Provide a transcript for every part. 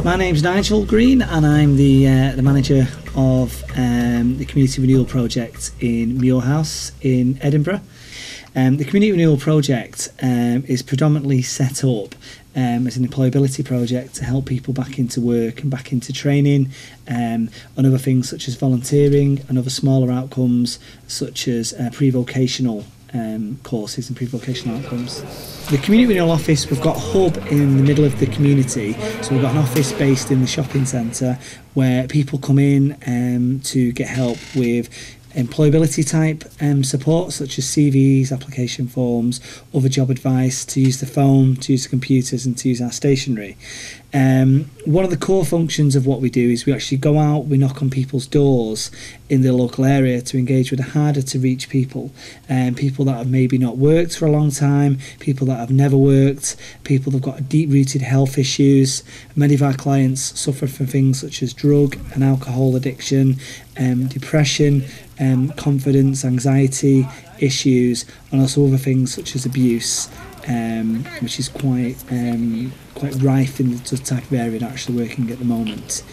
My name's Nigel Green and I'm the manager of the Community Renewal Project in Muirhouse in Edinburgh. The Community Renewal Project is predominantly set up as an employability project to help people back into work and back into training, and other things such as volunteering and other smaller outcomes such as pre-vocational courses and pre-vocational outcomes. The Community Renewal Office, we've got a hub in the middle of the community, so we've got an office based in the shopping centre where people come in to get help with employability type support such as CVs, application forms, other job advice, to use the phone, to use the computers and to use our stationery. One of the core functions of what we do is we actually go out, we knock on people's doors in the local area to engage with harder to reach people, people that have maybe not worked for a long time, people that have never worked, people that have got deep rooted health issues. Many of our clients suffer from things such as drug and alcohol addiction, depression, confidence, anxiety issues, and also other things such as abuse, which is quite rife in the type of area that I'm actually working at the moment.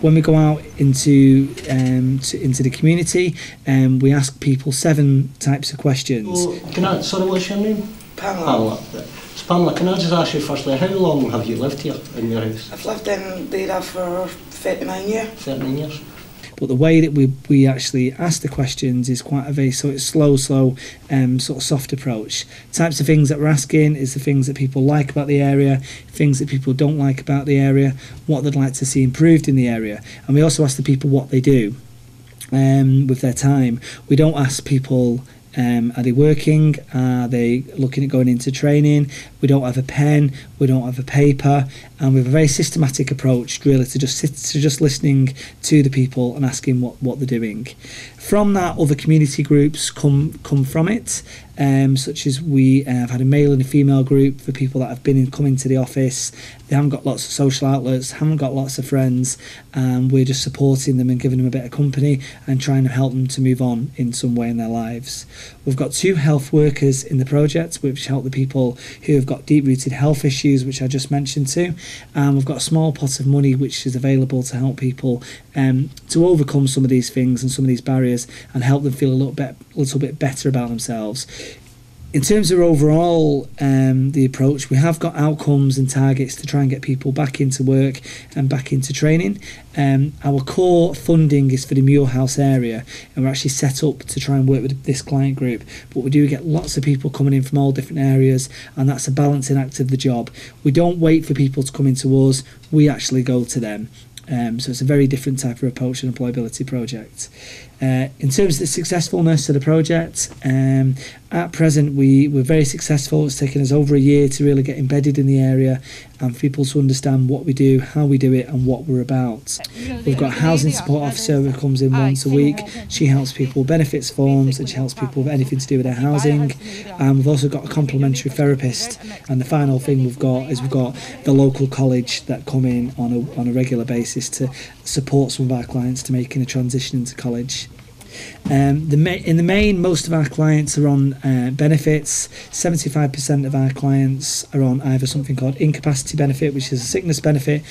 When we go out into the community, we ask people 7 types of questions. Sorry, what's your name? Pamela. So Pamela, can I just ask you firstly, how long have you lived here in your house? I've lived in there for 39 years. 39 years. But the way that we actually ask the questions is quite a very sort of slow, sort of soft approach. Types of things that we're asking is the things that people like about the area, things that people don't like about the area, what they'd like to see improved in the area. And we also ask the people what they do with their time. We don't ask people, are they working? Are they looking at going into training? We don't have a pen, we don't have a paper, and we have a very systematic approach really to just listening to the people and asking what they're doing. From that, other community groups come from it, such as we have had a male and a female group for people that have come into the office. They haven't got lots of social outlets, haven't got lots of friends, and we're just supporting them and giving them a bit of company and trying to help them to move on in some way in their lives. We've got 2 health workers in the project which help the people who have got deep-rooted health issues, which I just mentioned to, and we've got a small pot of money which is available to help people to overcome some of these things and some of these barriers and help them feel a little bit better about themselves. In terms of overall the approach, we have got outcomes and targets to try and get people back into work and back into training. Our core funding is for the Muirhouse area, and we're actually set up to try and work with this client group, but we do get lots of people coming in from all different areas, and that's a balancing act of the job. We don't wait for people to come into us, we actually go to them. So it's a very different type of approach to an employability project. In terms of the successfulness of the project, at present we're very successful. It's taken us over a year to really get embedded in the area and for people to understand what we do, how we do it and what we're about. We've got a housing support officer who comes in once a week. She helps people with benefits forms and she helps people with anything to do with their housing. And we've also got a complementary therapist, and the final thing we've got the local college that come in on a regular basis to support some of our clients to making a transition into college. In the main, most of our clients are on benefits. 75% of our clients are on either something called incapacity benefit, which is a sickness benefit,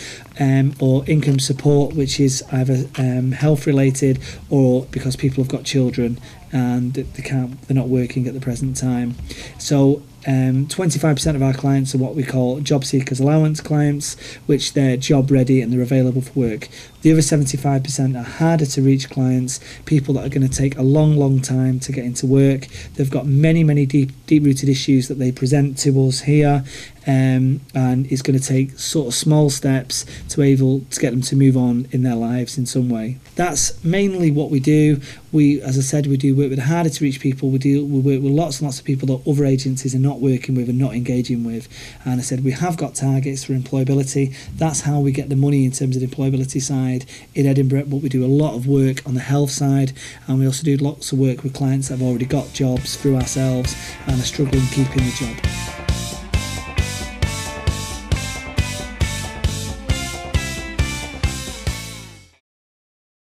or income support, which is either health related or because people have got children and they're not working at the present time. So 25% of our clients are what we call job seekers allowance clients, which they're job ready and they're available for work. The other 75% are harder to reach clients, people that are going to take a long time to get into work. They've got many deep-rooted issues that they present to us here, and it's going to take sort of small steps to able to get them to move on in their lives in some way. That's mainly what we do. As I said, we do work with harder to reach people. We work with lots and lots of people that other agencies are not working with and not engaging with. And I said we have got targets for employability. That's how we get the money in terms of the employability side in Edinburgh, but we do a lot of work on the health side, and we also do lots of work with clients that have already got jobs through ourselves and are struggling keeping the job.